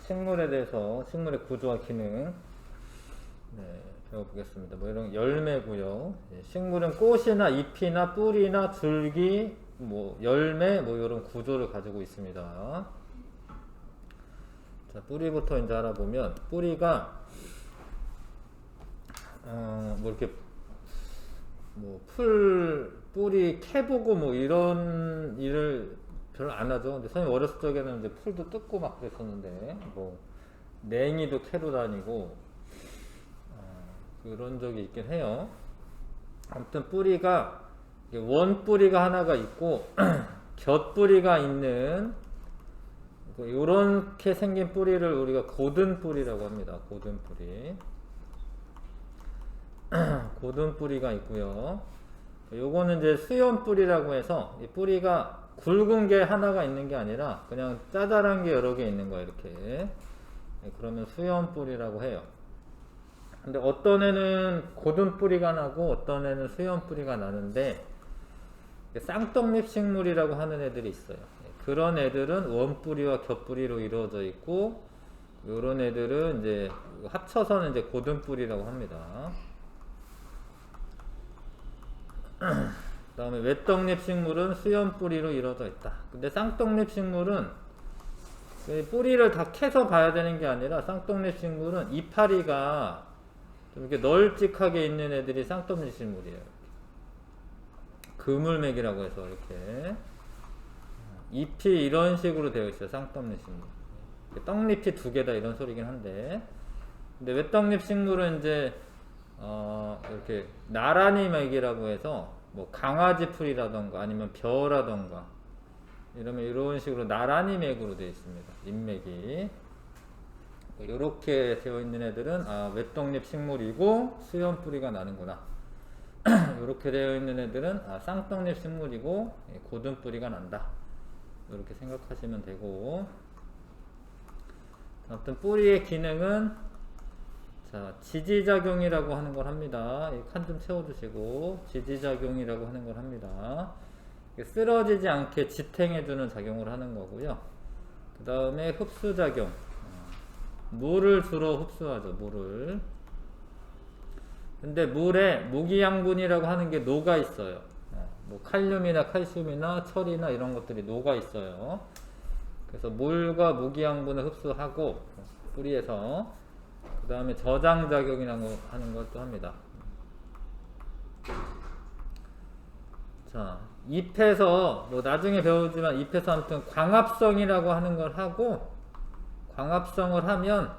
식물에 대해서 식물의 구조와 기능 배워보겠습니다. 뭐 이런 열매고요. 식물은 꽃이나 잎이나 뿌리나 줄기, 뭐 열매, 뭐 이런 구조를 가지고 있습니다. 자, 뿌리부터 이제 알아보면 뿌리가 뭐 이렇게 뭐 뿌리 캐보고 뭐 이런 일을 별로 안 하죠. 근데 선생님 어렸을 적에는 이제 풀도 뜯고 막 그랬었는데 뭐 냉이도 캐러 다니고 그런 적이 있긴 해요. 아무튼 뿌리가 원뿌리가 하나가 있고 곁뿌리가 있는 이렇게 생긴 뿌리를 우리가 고든뿌리라고 합니다. 고든뿌리. 고든뿌리가 있고요. 요거는 이제 수염뿌리라고 해서 이 뿌리가 굵은 게 하나가 있는 게 아니라 그냥 짜잘한 게 여러 개 있는 거예요. 이렇게. 그러면 수염뿌리라고 해요. 근데 어떤 애는 고든뿌리가 나고 어떤 애는 수염뿌리가 나는데 쌍떡잎 식물이라고 하는 애들이 있어요. 그런 애들은 원뿌리와 겹뿌리로 이루어져 있고 요런 애들은 이제 합쳐서는 이제 고든뿌리라고 합니다. 그 다음에 외떡잎 식물은 수염뿌리로 이루어져 있다. 근데 쌍떡잎 식물은 뿌리를 다 캐서 봐야 되는 게 아니라 쌍떡잎 식물은 이파리가 좀 이렇게 널찍하게 있는 애들이 쌍떡잎 식물이에요. 그물맥이라고 해서 이렇게 잎이 이런 식으로 되어 있어요. 쌍떡잎 식물. 떡잎이 두 개다 이런 소리긴 한데, 근데 외떡잎 식물은 이제 이렇게 나란히 맥이라고 해서 뭐 강아지 풀이라던가 아니면 벼라던가 이러면 이런 식으로 나란히 맥으로 되어 있습니다. 잎맥이 이렇게 되어 있는 애들은 외떡잎 식물이고 수염뿌리가 나는구나. 이렇게 되어 있는 애들은 쌍떡잎 식물이고 고든뿌리가 난다. 이렇게 생각하시면 되고, 아무튼 뿌리의 기능은 지지작용이라고 하는 걸 합니다. 칸 좀 채워주시고, 지지작용이라고 하는 걸 합니다. 쓰러지지 않게 지탱해주는 작용을 하는 거고요. 그 다음에 흡수작용. 물을 주로 흡수하죠, 물을. 근데 물에 무기양분이라고 하는 게 녹아 있어요. 뭐 칼륨이나 칼슘이나 철이나 이런 것들이 녹아 있어요. 그래서 물과 무기양분을 흡수하고 뿌리에서, 그 다음에 저장작용이라고 하는 것도 합니다. 자, 잎에서 뭐 나중에 배우지만 잎에서 아무튼 광합성이라고 하는 걸 하고, 광합성을 하면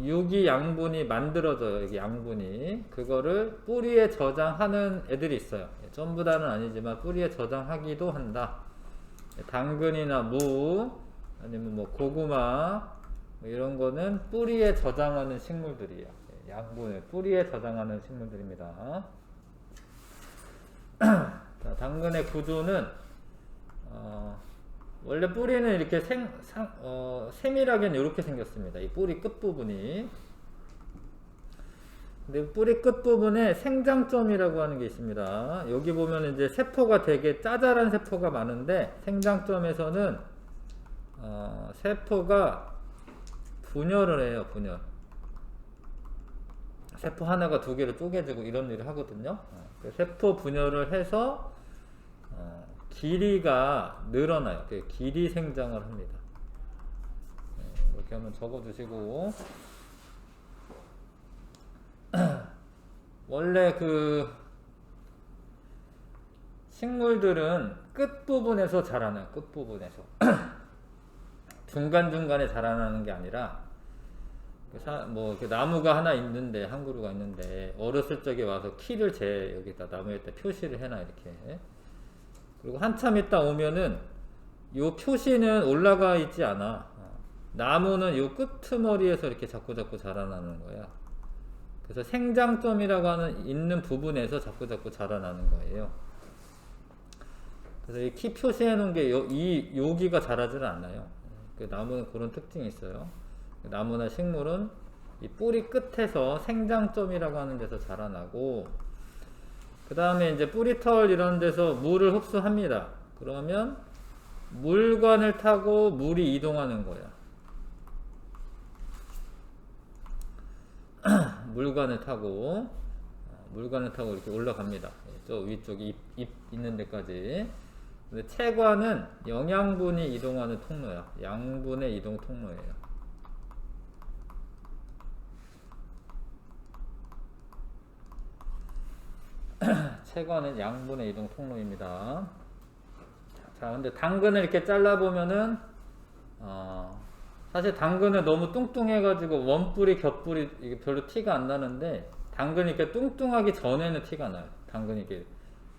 유기양분이 만들어져요. 여기 양분이. 그거를 뿌리에 저장하는 애들이 있어요. 전부 다는 아니지만 뿌리에 저장하기도 한다. 당근이나 무, 아니면 뭐 고구마, 이런 거는 뿌리에 저장하는 식물들이에요. 양분을 뿌리에 저장하는 식물들입니다. 자, 당근의 구조는 원래 뿌리는 이렇게 세밀하게는 이렇게 생겼습니다. 이 뿌리 끝부분이. 근데 뿌리 끝부분에 생장점이라고 하는 게 있습니다. 여기 보면 이제 세포가 되게 짜잘한 세포가 많은데, 생장점에서는 세포가 분열을 해요. 분열. 세포 하나가 두 개로 쪼개지고 이런 일을 하거든요. 세포 분열을 해서 길이가 늘어나요. 길이 생장을 합니다. 이렇게 한번 적어주시고, 원래 그 식물들은 끝부분에서 자라나요. 끝부분에서. 중간중간에 자라나는 게 아니라, 뭐 나무가 하나 있는데, 한 그루가 있는데 어렸을 적에 와서 키를 여기다 나무에다 표시를 해놔 이렇게. 그리고 한참 있다 오면은 요 표시는 올라가 있지 않아. 나무는 요 끄트머리에서 이렇게 자꾸 자라나는 거야. 그래서 생장점이라고 하는 있는 부분에서 자꾸 자라나는 거예요. 그래서 이 키 표시해 놓은 게 여기가 자라지는 않아요. 그 나무는 그런 특징이 있어요. 나무나 식물은 이 뿌리 끝에서 생장점이라고 하는 데서 자라나고, 그 다음에 이제 뿌리털 이런 데서 물을 흡수합니다. 그러면 물관을 타고 물이 이동하는 거야. 물관을 타고 이렇게 올라갑니다. 저 위쪽 잎 있는 데까지. 근데 체관은 영양분이 이동하는 통로야. 양분의 이동 통로예요. 체관은 양분의 이동 통로입니다. 자, 근데 당근을 이렇게 잘라보면은, 사실 당근은 너무 뚱뚱해가지고 원뿌리, 겹뿌리, 이게 별로 티가 안 나는데, 당근이 이렇게 뚱뚱하기 전에는 티가 나요. 당근이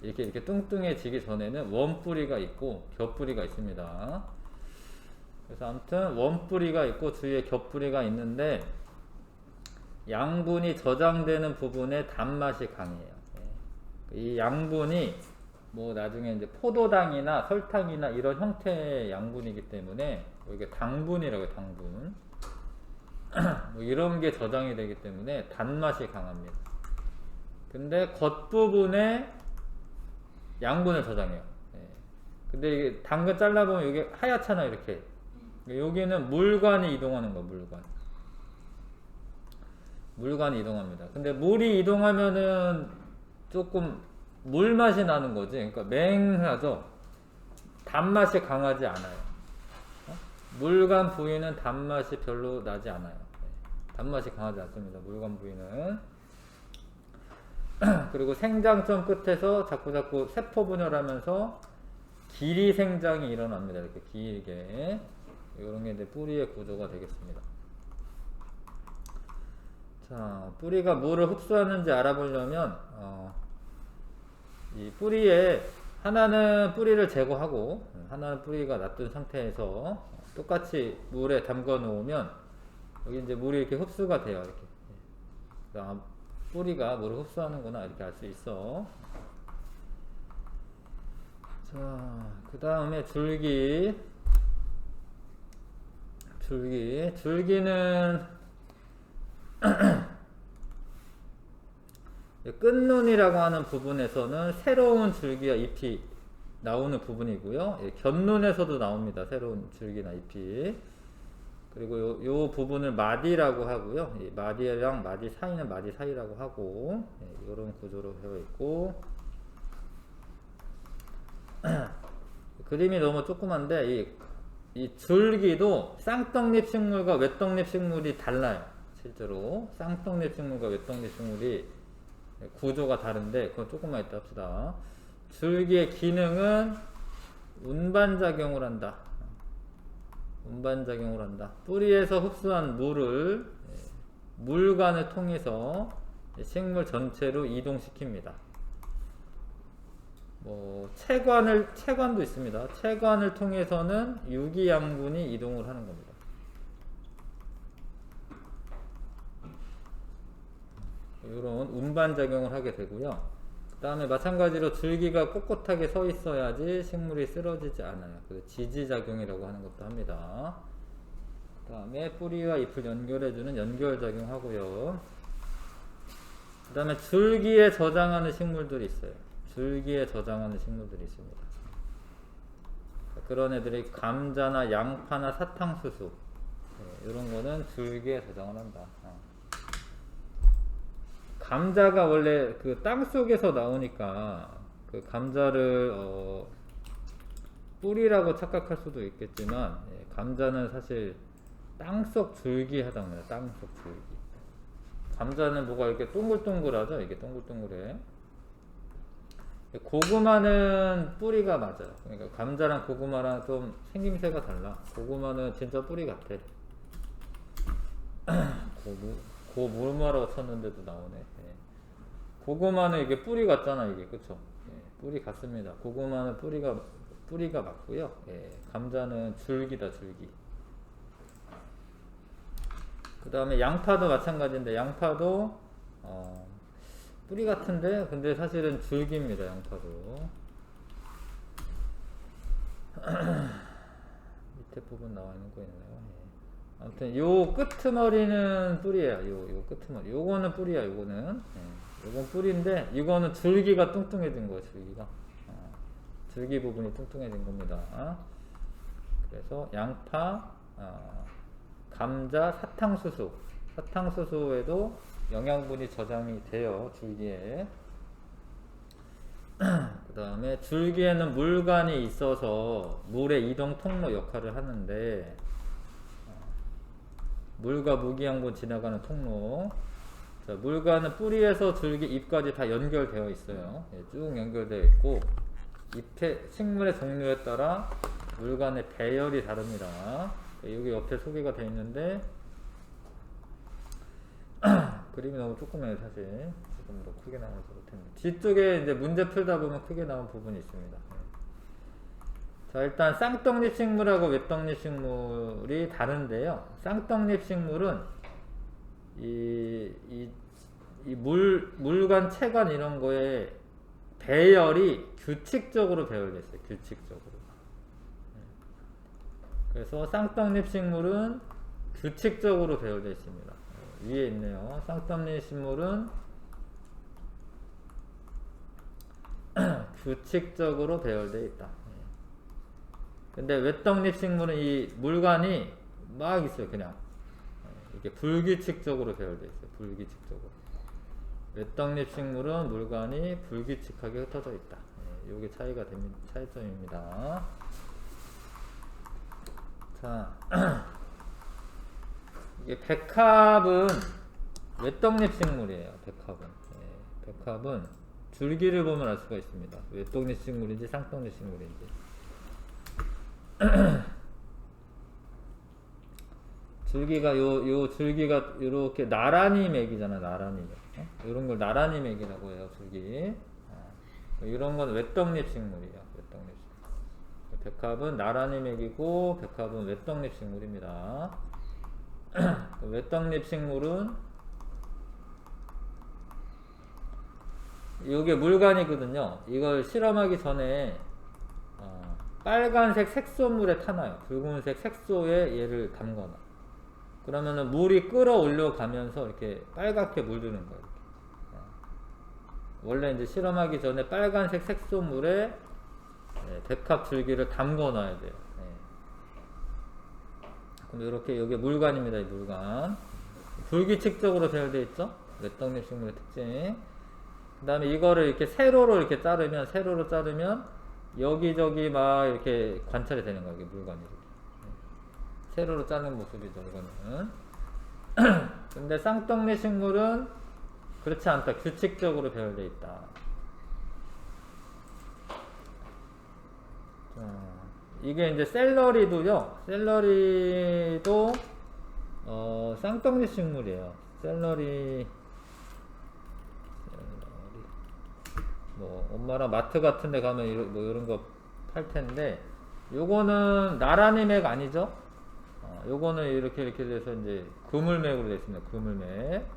이렇게 뚱뚱해지기 전에는 원뿌리가 있고, 겹뿌리가 있습니다. 그래서 아무튼 원뿌리가 있고, 주위에 겹뿌리가 있는데, 양분이 저장되는 부분에 단맛이 강해요. 이 양분이 뭐 나중에 이제 포도당이나 설탕이나 이런 형태의 양분이기 때문에 이게 당분이라고 해요. 당분. 뭐 이런 게 저장이 되기 때문에 단맛이 강합니다. 근데 겉부분에 양분을 저장해요. 근데 이게 당근 잘라보면 이게 하얗잖아 이렇게. 여기는 물관이 이동하는 거. 물관이 이동합니다. 근데 물이 이동하면은 조금 물맛이 나는 거지. 그러니까 맹하죠. 단맛이 강하지 않아요. 물관 부위는 단맛이 별로 나지 않아요. 단맛이 강하지 않습니다. 물관 부위는. 그리고 생장점 끝에서 자꾸 세포 분열하면서 길이 생장이 일어납니다. 이렇게 길게. 이런 게 이제 뿌리의 구조가 되겠습니다. 자, 뿌리가 물을 흡수하는지 알아보려면, 이 뿌리에 하나는 뿌리를 제거하고 하나는 뿌리가 놔둔 상태에서 똑같이 물에 담가 놓으면 여기 이제 물이 이렇게 흡수가 돼요. 이렇게. 그러니까 뿌리가 물을 흡수하는구나 이렇게 알 수 있어. 자, 그 다음에 줄기는 끝눈이라고 하는 부분에서는 새로운 줄기와 잎이 나오는 부분이고요. 곁눈에서도 나옵니다. 새로운 줄기나 잎이. 그리고 요 부분을 마디라고 하고요. 이 마디랑 마디 사이는 마디 사이라고 하고, 이런 구조로 되어 있고, 그림이 너무 조그만데 이 줄기도 쌍떡잎 식물과 외떡잎 식물이 달라요. 실제로 쌍떡잎 식물과 외떡잎 식물이 구조가 다른데 그건 조금만 이따 합시다. 줄기의 기능은 운반작용을 한다. 뿌리에서 흡수한 물을 물관을 통해서 식물 전체로 이동시킵니다. 뭐 체관도 있습니다. 체관을 통해서는 유기양분이 이동을 하는 겁니다. 이런 운반작용을 하게 되고요. 그 다음에 마찬가지로 줄기가 꼿꼿하게 서 있어야지 식물이 쓰러지지 않아요. 그래서 지지작용이라고 하는 것도 합니다. 그 다음에 뿌리와 잎을 연결해주는 연결작용 하고요. 그 다음에 줄기에 저장하는 식물들이 있어요. 줄기에 저장하는 식물들이 있습니다. 그런 애들이 감자나 양파나 사탕수수, 이런 거는 줄기에 저장을 한다. 감자가 원래 그 땅 속에서 나오니까 그 감자를 뿌리라고 착각할 수도 있겠지만, 감자는 사실 땅속 줄기에 해당합니다. 땅속 줄기. 감자는 뭐가 이렇게 동글동글하죠? 이게 동글동글해. 고구마는 뿌리가 맞아요. 그러니까 감자랑 고구마랑 좀 생김새가 달라. 고구마는 진짜 뿌리 같아. 고무마라고 쳤는데도 나오네. 고구마는 이게 뿌리 같잖아, 이게. 그쵸? 뿌리 같습니다. 고구마는 뿌리가 맞고요. 감자는 줄기다, 줄기. 그 다음에 양파도 마찬가지인데, 양파도, 뿌리 같은데, 근데 사실은 줄기입니다, 양파도. 밑에 부분 나와 있는 거 있나요? 아무튼, 요 끄트머리는 뿌리예요. 요 끄트머리. 요거는 뿌리야, 요거는. 요건 뿌리인데, 이거는 줄기가 뚱뚱해진 거예요, 줄기가. 줄기 부분이 뚱뚱해진 겁니다. 그래서 양파, 감자, 사탕수수에도 영양분이 저장이 돼요, 줄기에. 그 다음에 줄기에는 물관이 있어서 물의 이동 통로 역할을 하는데, 물과 무기양분 지나가는 통로. 자, 물관은 뿌리에서 줄기, 잎까지 다 연결되어 있어요. 예, 쭉 연결되어 있고, 잎의 식물의 종류에 따라 물관의 배열이 다릅니다. 여기 옆에 소개가 되어 있는데, 그림이 너무 조그매요, 사실. 조금 더 크게 나와서 그렇텐데. 뒤쪽에 이제 문제 풀다 보면 크게 나온 부분이 있습니다. 자, 일단 쌍떡잎 식물하고 외떡잎 식물이 다른데요. 쌍떡잎 식물은 물관, 채관 이런 거에 배열이 규칙적으로 배열되어 있어요. 규칙적으로. 그래서 쌍떡잎 식물은 규칙적으로 배열되어 있습니다. 위에 있네요. 쌍떡잎 식물은 규칙적으로 배열되어 있다. 근데 외떡잎 식물은 이 물관이 막 있어요. 그냥 이게 불규칙적으로 배열되어 있어요. 불규칙적으로. 외떡잎 식물은 물관이 불규칙하게 흩어져 있다. 이게 차이점입니다. 자, 이게 백합은 외떡잎 식물이에요. 백합은 줄기를 보면 알 수가 있습니다. 외떡잎 식물인지 쌍떡잎 식물인지. 줄기가 요 줄기가 이렇게 나란히 맥이잖아. 나란히 맥. 이런 걸 나란히 맥이라고 해요. 줄기. 이런 건 외떡잎 식물이에요. 외떡잎 식물. 백합은 나란히 맥이고 백합은 외떡잎 식물입니다. 외떡잎 식물은 이게 물관이거든요. 이걸 실험하기 전에 빨간색 색소물에 타놔요. 붉은색 색소에 얘를 담거나. 그러면은 물이 끌어올려 가면서 이렇게 빨갛게 물드는 거예요. 이렇게. 원래 이제 실험하기 전에 빨간색 색소물에 백합 줄기를 담궈 놔야 돼요. 그럼 이렇게 여기 물관입니다. 이 물관. 불규칙적으로 배열되어 있죠. 외떡잎 식물의 특징. 그 다음에 이거를 이렇게 세로로 이렇게 자르면 여기저기 막 이렇게 관찰이 되는 거예요. 물관이. 세로로 자르는 모습이죠. 이거는. 근데 쌍떡잎 식물은 그렇지 않다. 규칙적으로 배열되어 있다. 이게 이제 샐러리도요. 샐러리도 쌍떡잎 식물이에요. 샐러리 뭐 엄마랑 마트 같은 데 가면 뭐 이런 거 팔 텐데, 요거는 나란히 맥 아니죠? 요거는 이렇게 돼서 이제 그물맥으로 되어 있습니다. 그물맥.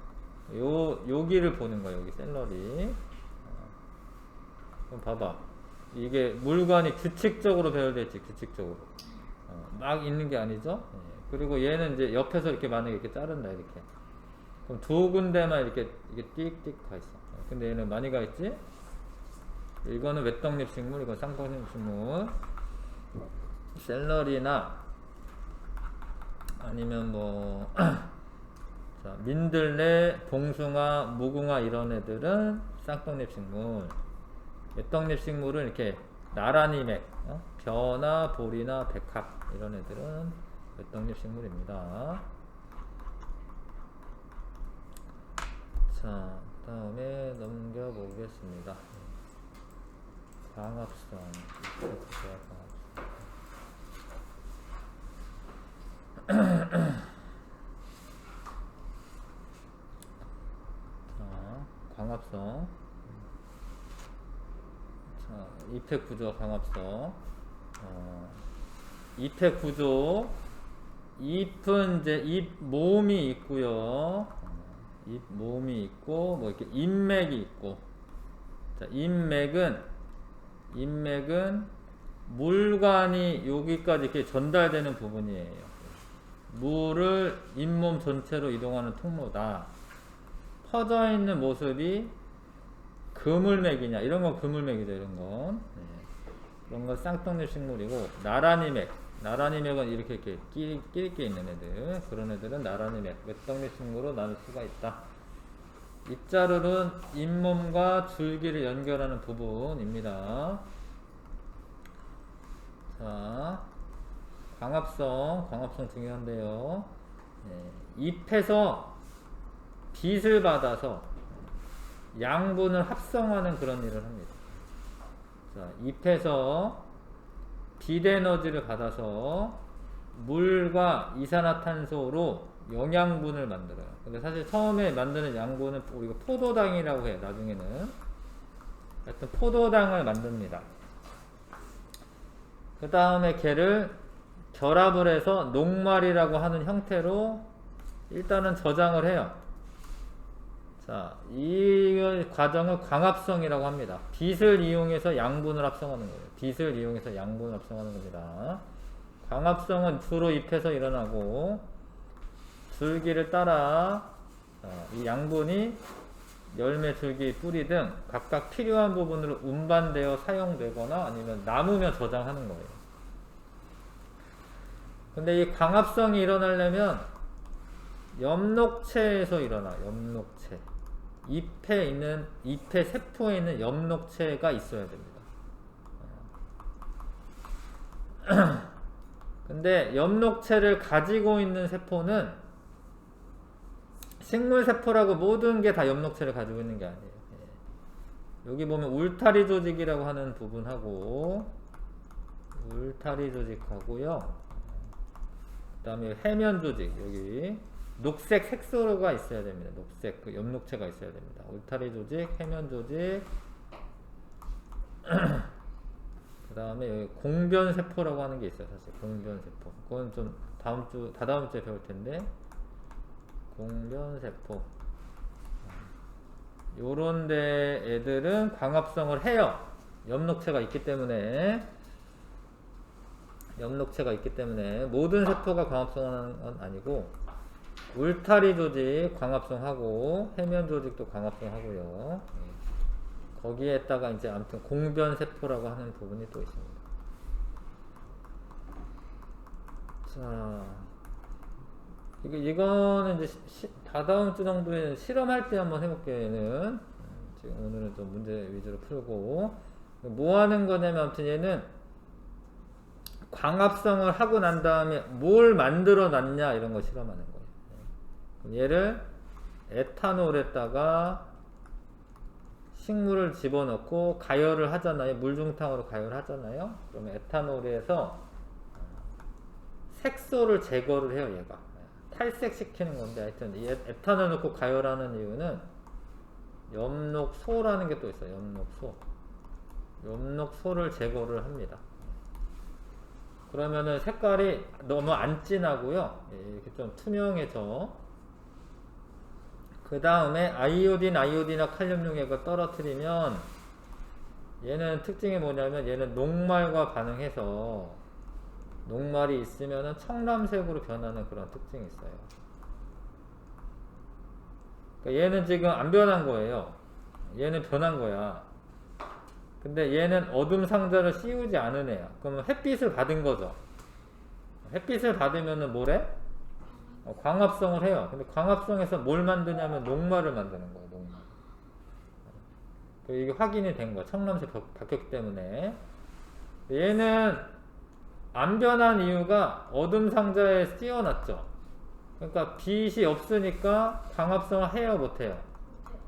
여기를 보는 거예요. 여기 샐러리. 그럼 봐봐. 이게 물관이 규칙적으로 배열되어 있지. 규칙적으로. 막 있는 게 아니죠? 그리고 얘는 이제 옆에서 이렇게 만약에 이렇게 자른다. 이렇게. 그럼 두 군데만 이렇게 띡띡 가 있어. 근데 얘는 많이 가 있지? 이거는 외떡잎 식물, 이건 쌍떡잎 식물. 샐러리나 아니면 뭐 자, 민들레, 봉숭아, 무궁화 이런 애들은 쌍떡잎 식물. 외떡잎 식물은 이렇게 나란히 맥, 벼나 보리나 백합 이런 애들은 외떡잎 식물입니다. 자, 다음에 넘겨보겠습니다. 광합성. 자, 광합성. 자, 잎의 구조 광합성. 잎의 구조. 잎은 이제 잎 모음이 있고요. 잎 모음이 있고 뭐 이렇게 잎맥이 있고. 자, 잎맥은 물관이 여기까지 이렇게 전달되는 부분이에요. 물을 잇몸 전체로 이동하는 통로다. 퍼져 있는 모습이 그물맥이냐? 이런 건 그물맥이죠. 이런 건. 이런 건 쌍떡잎 식물이고, 나란히맥은 이렇게 끼리끼리 있는 애들. 그런 애들은 나란히맥, 외떡잎 식물로 나눌 수가 있다. 입자룰은 잇몸과 줄기를 연결하는 부분입니다. 자, 광합성 중요한데요. 네, 잎에서 빛을 받아서 양분을 합성하는 그런 일을 합니다. 자, 잎에서 빛 에너지를 받아서 물과 이산화탄소로 영양분을 만들어요. 근데 사실 처음에 만드는 양분은 우리가 포도당이라고 해요. 나중에는 하여튼 포도당을 만듭니다. 그 다음에 걔를 결합을 해서 녹말이라고 하는 형태로 일단은 저장을 해요. 자, 이 과정을 광합성이라고 합니다. 빛을 이용해서 양분을 합성하는 거예요. 빛을 이용해서 양분을 합성하는 겁니다. 광합성은 주로 잎에서 일어나고 줄기를 따라 이 양분이 열매, 줄기, 뿌리 등 각각 필요한 부분으로 운반되어 사용되거나 아니면 남으면 저장하는 거예요. 근데 이 광합성이 일어나려면 엽록체에서 일어나. 엽록체. 잎의 세포에 있는 엽록체가 있어야 됩니다. 근데 엽록체를 가지고 있는 세포는 식물세포라고 모든 게 다 엽록체를 가지고 있는 게 아니에요. 여기 보면 울타리 조직이라고 하는 부분하고 울타리 조직하고요. 그 다음에 해면 조직, 여기 녹색 색소가 있어야 됩니다. 녹색 그 엽록체가 있어야 됩니다. 울타리 조직, 해면 조직, 그 다음에 여기 공변세포라고 하는 게 있어요. 사실 공변세포. 그건 좀 다다음 주에 배울 텐데, 공변세포. 요런 데 애들은 광합성을 해요. 엽록체가 있기 때문에. 모든 세포가 광합성하는 건 아니고, 울타리 조직 광합성하고 해면 조직도 광합성하고요. 거기에다가 이제 아무튼 공변세포라고 하는 부분이 또 있습니다. 자, 이거는 이제 다다음 주 정도에 실험할 때 한번 해볼게요. 얘는 지금 오늘은 좀 문제 위주로 풀고, 뭐 하는 거냐면 아무튼 얘는 광합성을 하고 난 다음에 뭘 만들어 놨냐 이런 거 실험하는 거예요. 얘를 에탄올에다가 식물을 집어넣고 가열을 하잖아요. 물중탕으로 가열을 하잖아요. 그러면 에탄올에서 색소를 제거를 해요. 얘가 탈색시키는 건데, 하여튼 이 에탄올 넣고 가열하는 이유는 엽록소라는 게 또 있어요. 엽록소를 제거를 합니다. 그러면은 색깔이 너무 안 진하고요. 이렇게 좀 투명해져. 그 다음에 아이오딘이나 칼륨 용액을 떨어뜨리면 얘는 특징이 뭐냐면 얘는 녹말과 반응해서 녹말이 있으면은 청람색으로 변하는 그런 특징이 있어요. 그러니까 얘는 지금 안 변한 거예요. 얘는 변한 거야. 근데 얘는 어둠 상자를 씌우지 않은 애야. 그러면 햇빛을 받은 거죠. 햇빛을 받으면은 뭐래? 광합성을 해요. 근데 광합성에서 뭘 만드냐면 녹말을 만드는 거예요. 녹말. 이게 확인이 된 거야. 청람색 바뀌었기 때문에. 얘는 안 변한 이유가 어둠 상자에 씌워놨죠. 그러니까 빛이 없으니까 광합성을 해요, 못해요?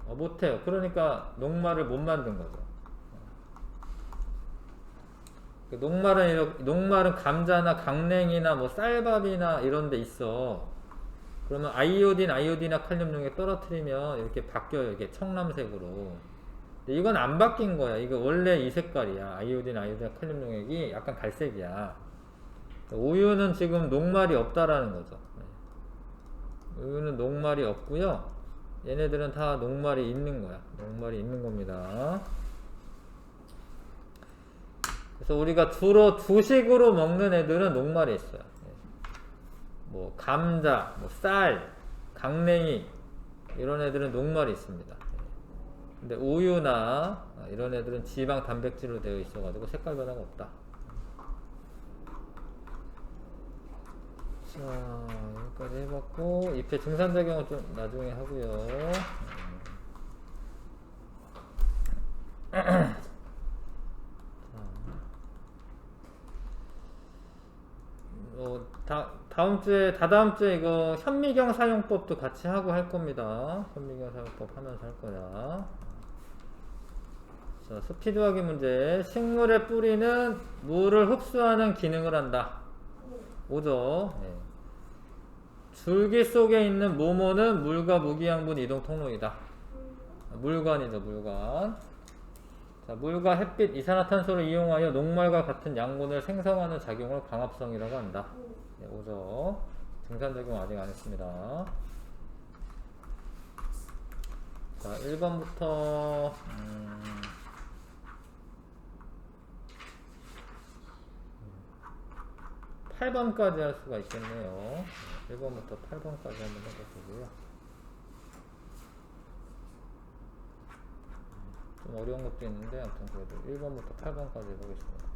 못해요. 그러니까 녹말을 못 만든 거죠. 녹말은 감자나 강냉이나 뭐 쌀밥이나 이런 데 있어. 그러면 아이오딘이나 칼륨 용액 떨어뜨리면 이렇게 바뀌어요. 이게 청람색으로. 근데 이건 안 바뀐 거야. 이거 원래 이 색깔이야. 아이오딘이나 칼륨 용액이 약간 갈색이야. 우유는 지금 녹말이 없다라는 거죠. 우유는 녹말이 없고요. 얘네들은 다 녹말이 있는 거야. 녹말이 있는 겁니다. 그래서 우리가 주로 주식으로 먹는 애들은 녹말이 있어요. 뭐 감자, 뭐 쌀, 강냉이 이런 애들은 녹말이 있습니다. 근데 우유나 이런 애들은 지방 단백질로 되어 있어가지고 색깔 변화가 없다. 자, 여기까지 해봤고 잎의 증산작용은 좀 나중에 하고요. 다음 주에, 다다음 주에 이거 현미경 사용법도 같이 하고 할 겁니다. 현미경 사용법 하면서 할 거야. 자, 스피드하기 문제. 식물의 뿌리는 물을 흡수하는 기능을 한다. 오죠. 네. 줄기 속에 있는 모모는 물과 무기양분 이동 통로이다. 물관이죠, 물관. 자, 물과 햇빛, 이산화탄소를 이용하여 녹말과 같은 양분을 생성하는 작용을 광합성이라고 한다. 네, 오죠. 등산작용 아직 안 했습니다. 자, 1번부터 8번까지 할 수가 있겠네요. 1번부터 8번까지 한번 해보시고요. 좀 어려운 것도 있는데, 아무튼 그래도 1번부터 8번까지 해보겠습니다.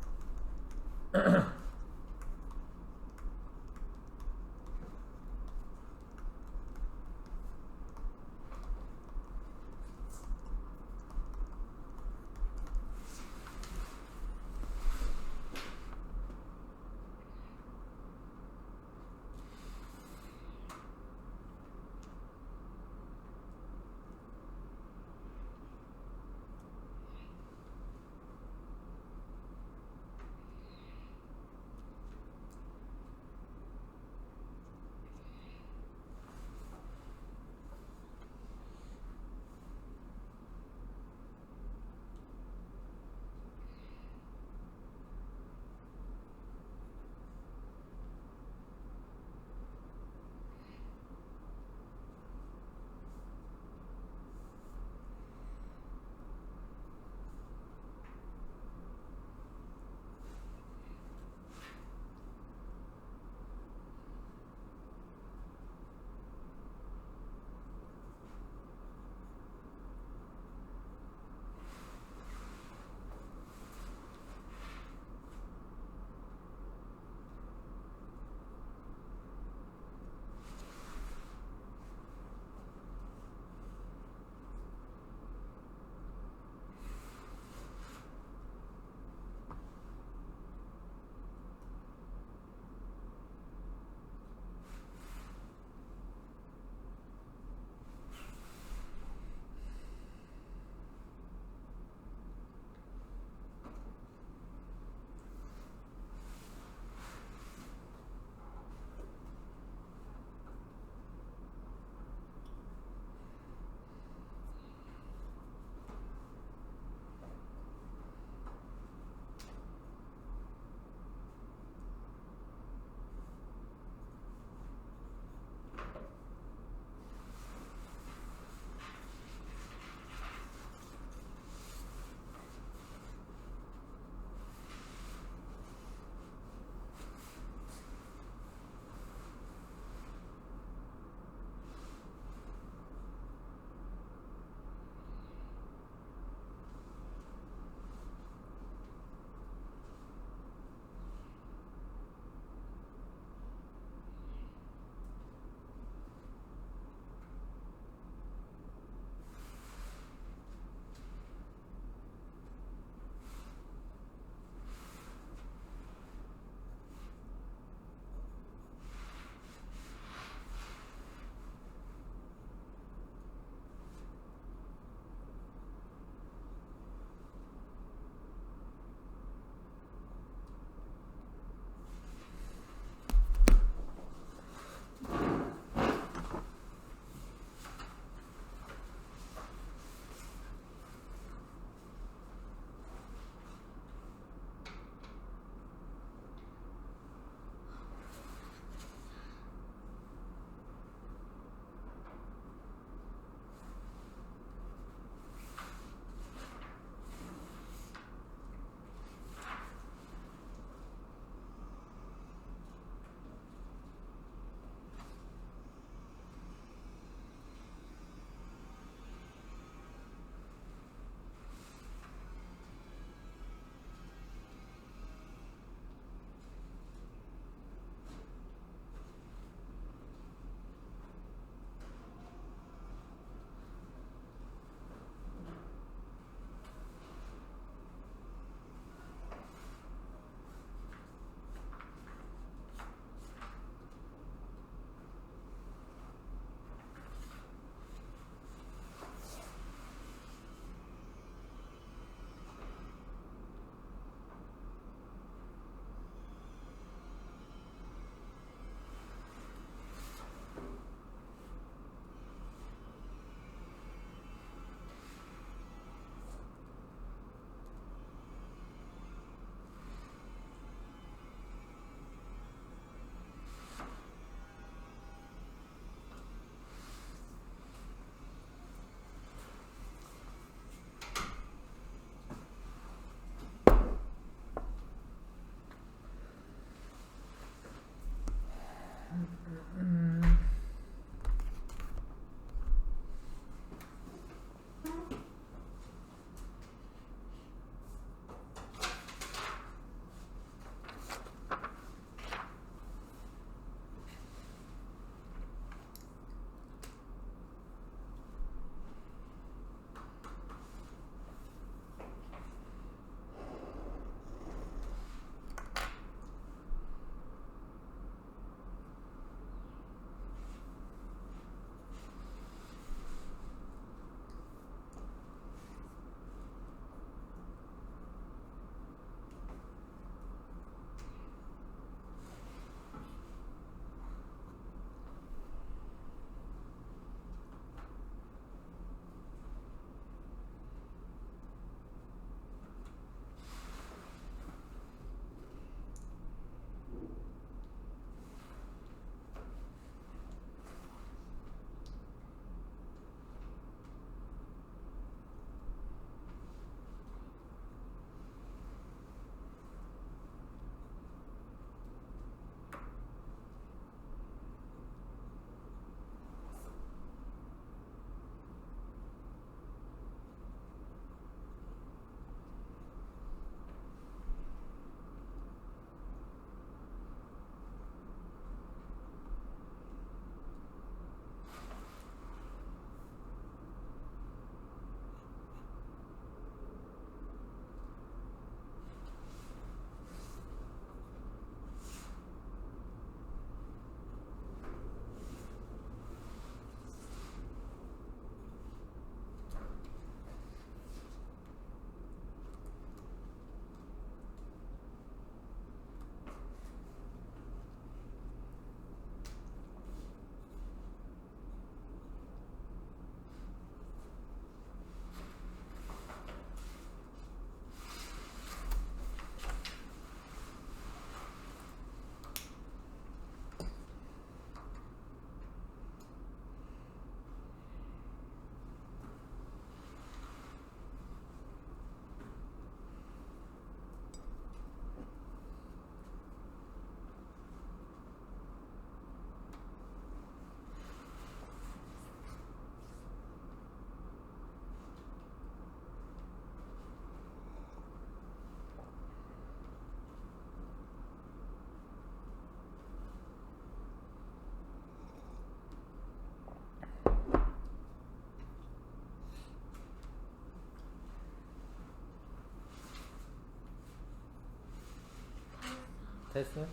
됐어요?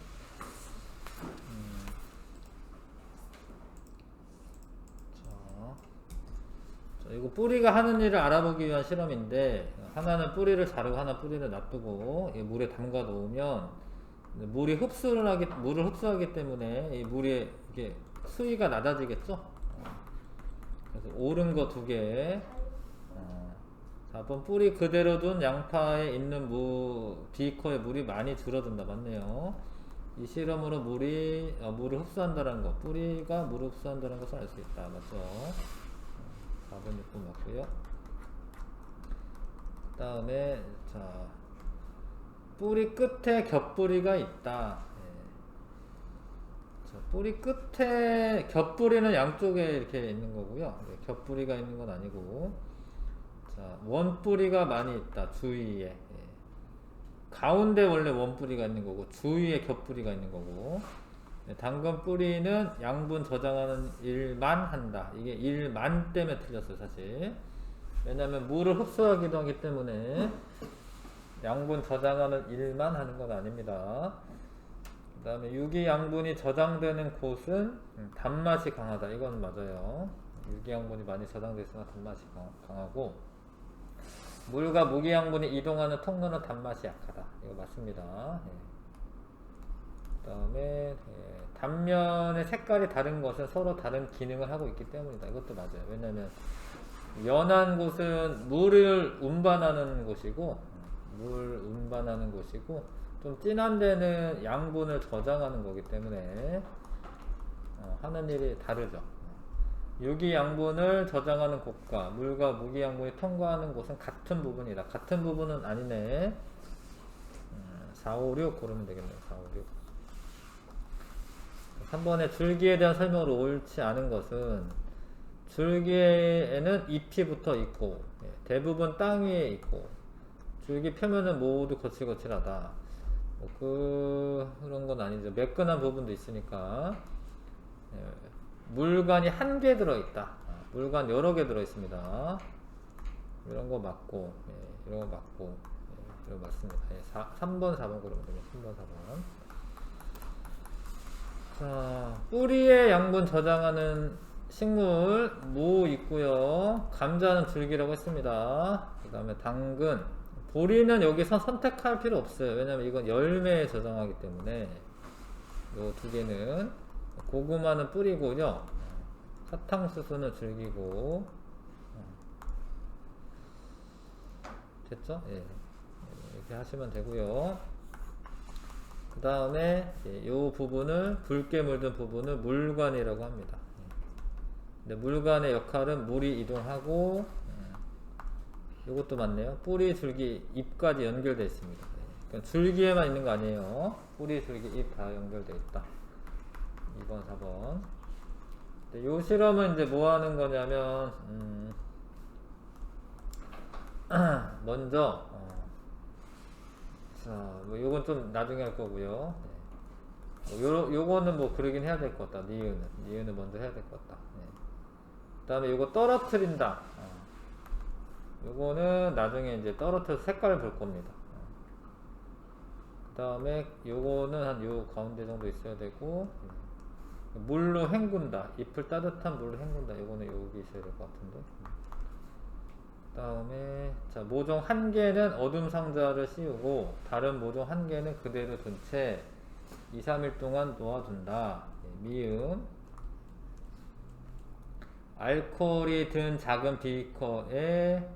자, 이거 뿌리가 하는 일을 알아보기 위한 실험인데, 하나는 뿌리를 자르고 하나 뿌리를 놔두고 이 물에 담가 놓으면 물을 흡수하기 때문에 이 물의 이게 수위가 낮아지겠죠? 그래서 옳은 거 두 개. 4번 뿌리 그대로 둔 양파에 있는 비커의 물이 많이 줄어든다. 맞네요. 이 실험으로 물을 흡수한다는 거, 뿌리가 물을 흡수한다는 것을 알 수 있다. 맞죠? 4번 6번 맞고요. 그 다음에 자, 뿌리 끝에 겹뿌리가 있다. 자, 뿌리 끝에 겹뿌리는 양쪽에 이렇게 있는 거고요. 겹뿌리가 있는 건 아니고, 자, 원뿌리가 많이 있다. 주위에. 가운데 원래 원뿌리가 있는 거고, 주위에 겹뿌리가 있는 거고, 당근 뿌리는 양분 저장하는 일만 한다. 이게 일만 때문에 틀렸어요, 사실. 왜냐면 물을 흡수하기도 하기 때문에 양분 저장하는 일만 하는 건 아닙니다. 그 다음에 유기양분이 저장되는 곳은 단맛이 강하다. 이건 맞아요. 유기양분이 많이 저장되어 있으면 단맛이 강하고, 물과 무기양분이 이동하는 통로는 단맛이 약하다. 이거 맞습니다. 그 다음에 단면의 색깔이 다른 것은 서로 다른 기능을 하고 있기 때문이다. 이것도 맞아요. 왜냐면 연한 곳은 물을 운반하는 곳이고, 좀 진한 데는 양분을 저장하는 거기 때문에 하는 일이 다르죠. 유기양분을 저장하는 곳과 물과 무기양분이 통과하는 곳은 같은 부분이다. 같은 부분은 아니네. 4, 5, 6 고르면 되겠네요. 4, 5, 6. 3번에 줄기에 대한 설명으로 옳지 않은 것은, 줄기에는 잎이 붙어 있고 대부분 땅 위에 있고 줄기 표면은 모두 거칠거칠하다. 그런 건 아니죠. 매끈한 부분도 있으니까. 물관이 한 개 들어있다. 물관 여러 개 들어있습니다. 이런 거 맞고, 이런 거 맞고, 이런 거 맞습니다. 3번, 4번 그러면 되면 3번, 4번. 자, 뿌리에 양분 저장하는 식물 무 있고요. 감자는 줄기라고 했습니다. 그 다음에 당근, 보리는 여기서 선택할 필요 없어요. 왜냐면 이건 열매에 저장하기 때문에. 요 두 개는. 고구마는 뿌리고요. 사탕수수는 줄기고. 됐죠? 예. 이렇게 하시면 되고요. 그 다음에 이 부분을, 붉게 물든 부분을 물관이라고 합니다. 근데 물관의 역할은 물이 이동하고, 이것도 맞네요. 뿌리, 줄기, 잎까지 연결되어 있습니다. 그러니까 줄기에만 있는 거 아니에요. 뿌리, 줄기, 잎 다 연결되어 있다. 2번, 4번. 이 실험은 이제 뭐 하는 거냐면, 먼저, 자, 뭐 요건 좀 나중에 할 거고요. 요거는 뭐 그러긴 해야 될 것 같다. 니은은 먼저 해야 될 것 같다. 그 다음에 요거 떨어뜨린다. 요거는 나중에 이제 떨어뜨려서 색깔을 볼 겁니다. 그 다음에 요거는 한 요 가운데 정도 있어야 되고, 물로 헹군다. 잎을 따뜻한 물로 헹군다. 요거는 여기 있어야 될 것 같은데. 그 다음에 자, 모종 한 개는 어둠 상자를 씌우고 다른 모종 한 개는 그대로 둔 채 2, 3일 동안 놓아둔다. 미음. 알코올이 든 작은 비커에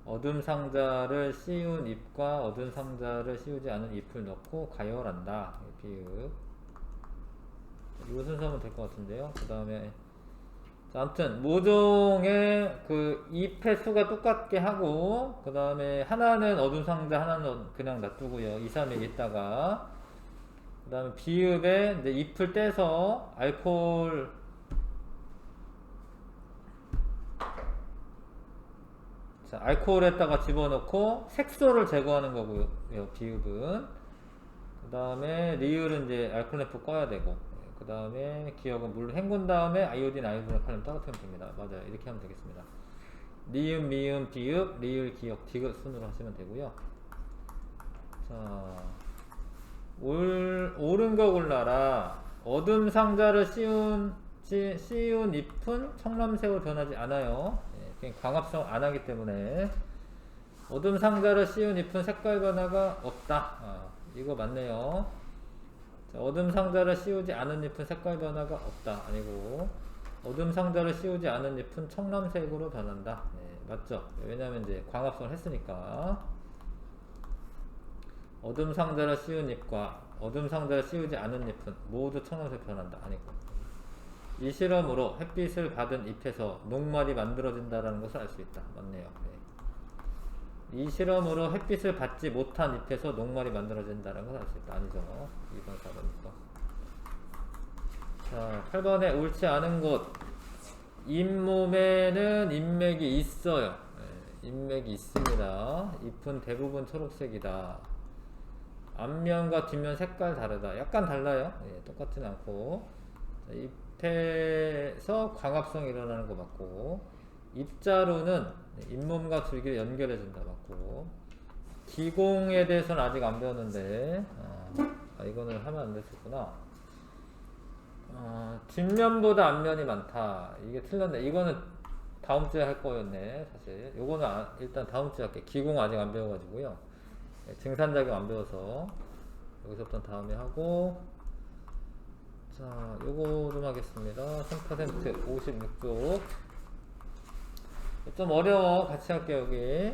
어둠 상자를 씌운 잎과 어둠 상자를 씌우지 않은 잎을 넣고 가열한다. 비읍. 이 순서면 될 것 같은데요. 그 다음에 아무튼 모종의 그 잎의 수가 똑같게 하고, 그 다음에 하나는 어둠 상자, 하나는 그냥 놔두고요. 2, 3일 있다가, 그 다음에 비읍에 이제 잎을 떼서 알코올에다가 집어넣고 색소를 제거하는 거고요. 비읍은. 그 다음에 리을은 이제 알코올램프 꺼야 되고, 그 다음에 기억은 물로 헹군 다음에 아이오딘, 칼륨 떨어뜨리면 됩니다. 맞아요. 이렇게 하면 되겠습니다. 니은, 미음, 비읍, 리을, 기억, 디귿 순으로 하시면 되고요. 자, 옳은 거 골라라. 어둠 상자를 씌운 잎은 청람색으로 변하지 않아요. 예, 광합성 안 하기 때문에. 어둠 상자를 씌운 잎은 색깔 변화가 없다. 이거 맞네요. 자, 어둠 상자를 씌우지 않은 잎은 색깔 변화가 없다. 아니고, 어둠 상자를 씌우지 않은 잎은 청람색으로 변한다. 네, 맞죠? 왜냐면 이제 광합성을 했으니까. 어둠 상자를 씌운 잎과 어둠 상자를 씌우지 않은 잎은 모두 청람색 변한다. 아니고, 이 실험으로 햇빛을 받은 잎에서 녹말이 만들어진다는 것을 알 수 있다. 맞네요. 네. 이 실험으로 햇빛을 받지 못한 잎에서 녹말이 만들어진다는 것을 알 수 있다. 아니죠. 2번, 4번이니까. 자, 8번에 옳지 않은 것. 잇몸에는 인맥이 있어요. 네, 인맥이 있습니다. 잎은 대부분 초록색이다. 앞면과 뒷면 색깔 다르다. 약간 달라요. 예, 똑같진 않고. 자, 잎에서 광합성이 일어나는 거 맞고, 잎자루는 잇몸과 줄기를 연결해준다 맞고, 기공에 대해서는 아직 안 배웠는데, 이거는 하면 안 됐었구나. 뒷면보다 앞면이 많다. 이게 틀렸네. 이거는 다음 주에 할 거였네. 사실 요거는 일단 다음 주에 할게. 기공 아직 안 배워가지고요. 증산작용 안 배워서 여기서부터 다음에 하고, 자 요거 좀 하겠습니다. 3% 56쪽 좀 어려워. 같이 할게요. 여기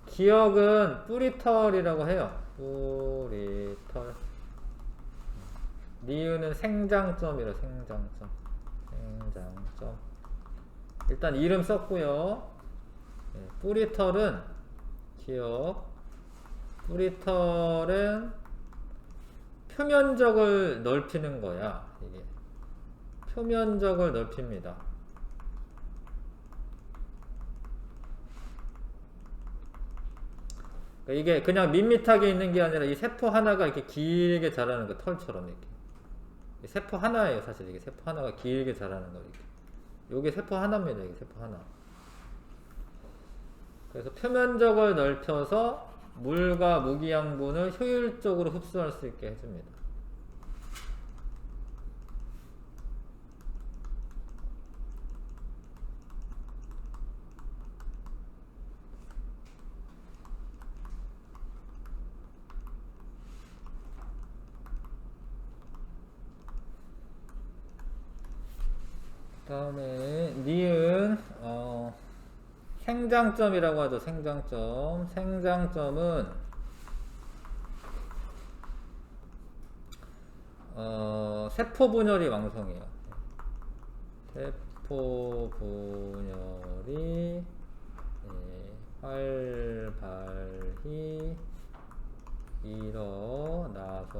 기억은 뿌리털이라고 해요. 뿌리털. 니은은 생장점이라. 생장점. 일단 이름 썼고요. 네, 뿌리털은 기억. 뿌리털은 표면적을 넓히는 거야. 이게 표면적을 넓힙니다. 이게 그냥 밋밋하게 있는 게 아니라 이 세포 하나가 이렇게 길게 자라는 거. 털처럼 이렇게. 세포 하나예요. 사실 이게 세포 하나가 길게 자라는 거. 이렇게. 요게 세포 하나입니다. 이게 세포 하나. 그래서 표면적을 넓혀서 물과 무기양분을 효율적으로 흡수할 수 있게 해줍니다. 그 다음에 니은 생장점이라고 하죠. 생장점. 생장점은 세포 분열이 왕성해요. 세포 분열이 활발히 일어나서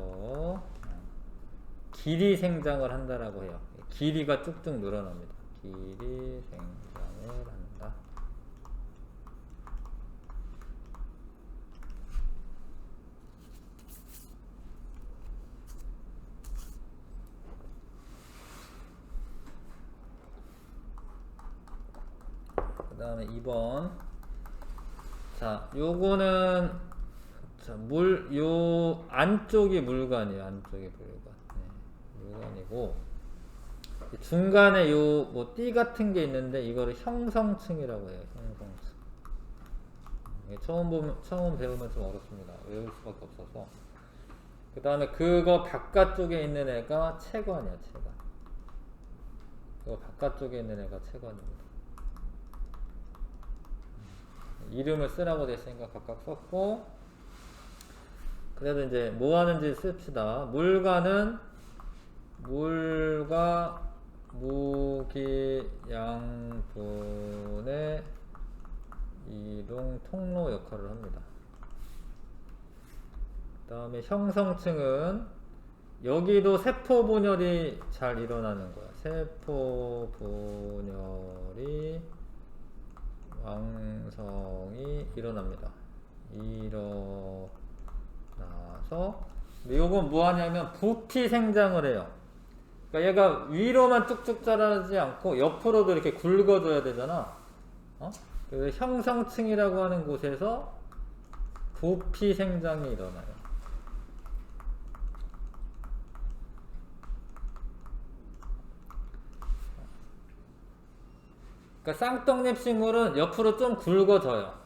길이 생장을 한다라고 해요. 길이가 쭉쭉 늘어납니다. 길이 생장을 한다. 그 다음에 2번. 자, 요거는, 자, 요 안쪽이 물관이에요. 안쪽이 물관. 네, 물관이고, 중간에 요 뭐 띠 같은 게 있는데 이거를 형성층이라고 해요. 형성층. 처음 배우면 좀 어렵습니다. 외울 수밖에 없어서. 그 다음에 그거 바깥쪽에 있는 애가 채관이야. 채관. 그거 바깥쪽에 있는 애가 채관입니다. 이름을 쓰라고 됐으니까 각각 썼고, 그래도 이제 뭐 하는지 씁시다. 물관은 물과 무기양분의 이동 통로 역할을 합니다. 그 다음에 형성층은 여기도 세포 분열이 잘 일어나는 거야. 세포 분열이 왕성히 일어납니다. 일어나서 요건 뭐 하냐면 부피 생장을 해요. 그러니까 얘가 위로만 쭉쭉 자라지 않고 옆으로도 이렇게 굵어져야 되잖아. 그래서 형성층이라고 하는 곳에서 부피 생장이 일어나요. 그러니까 쌍떡잎 식물은 옆으로 좀 굵어져요.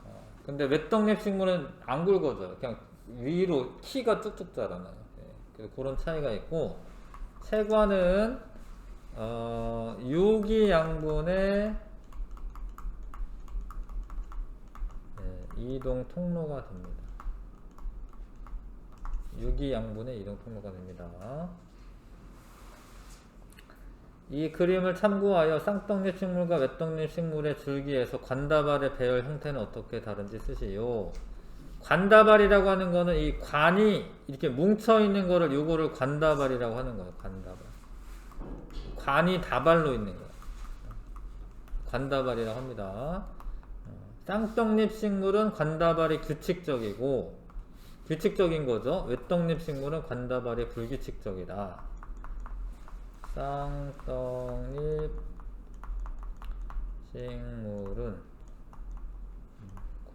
근데 외떡잎 식물은 안 굵어져요. 그냥 위로 키가 쭉쭉 자라나요. 그래서 그런 차이가 있고, 채관은 유기양분의 이동 통로가 됩니다. 유기양분의 이동 통로가 됩니다. 이 그림을 참고하여 쌍떡잎 식물과 외떡잎 식물의 줄기에서 관다발의 배열 형태는 어떻게 다른지 쓰시오. 관다발이라고 하는 거는 이 관이 이렇게 뭉쳐 있는 거를 요거를 관다발이라고 하는 거예요. 관다발. 관이 다발로 있는 거예요. 관다발이라고 합니다. 쌍떡잎 식물은 관다발이 규칙적인 거죠. 외떡잎 식물은 관다발이 불규칙적이다. 쌍떡잎 식물은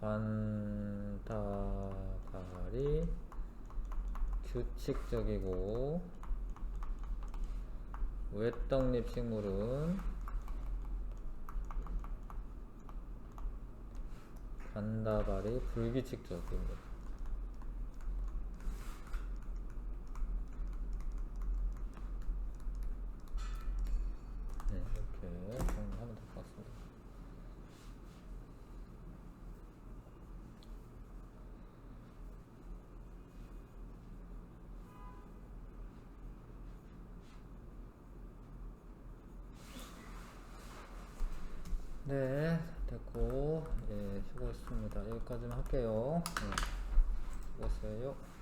관다발이 규칙적이고, 외떡잎 식물은 관다발이 불규칙적입니다. 이렇게 정리하면 될 것 같습니다. 네, 됐고, 수고했습니다. 여기까지만 할게요. 수고했어요.